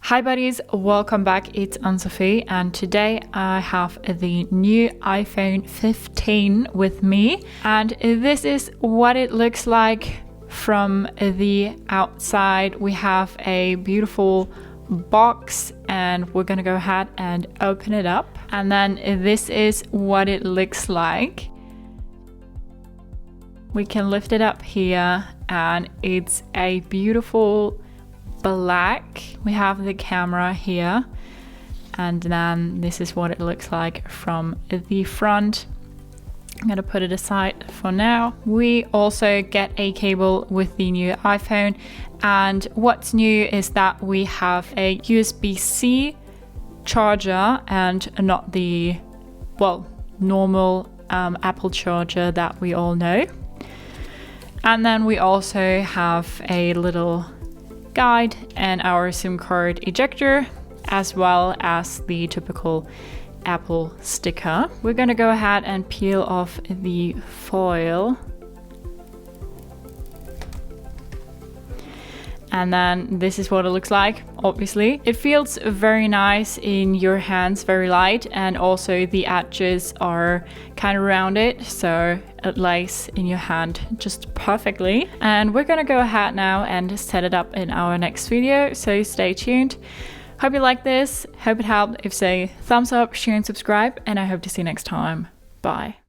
Hi buddies, welcome back. It's Anne-Sophie and today I have the new iPhone 15 with me, and this is what it looks like from the outside. We have a beautiful box and we're gonna go ahead and open it up, and then this is what it looks like. We can lift it up here and it's a beautiful black. We have the camera here, and then this is what it looks like from the front. I'm gonna put it aside for now. We also get a cable with the new iPhone, and what's new is that we have a USB-C charger and not the normal Apple charger that we all know. And then we also have a little guide and our SIM card ejector, as well as the typical Apple sticker. We're gonna go ahead and peel off the foil. And then this is what it looks like. Obviously, it feels very nice in your hands, very light, and also the edges are kind of rounded, so it lays in your hand just perfectly. And we're gonna go ahead now and set it up in our next video, so stay tuned. Hope you like this, hope it helped. If so, thumbs up, share and subscribe, and I hope to see you next time. Bye.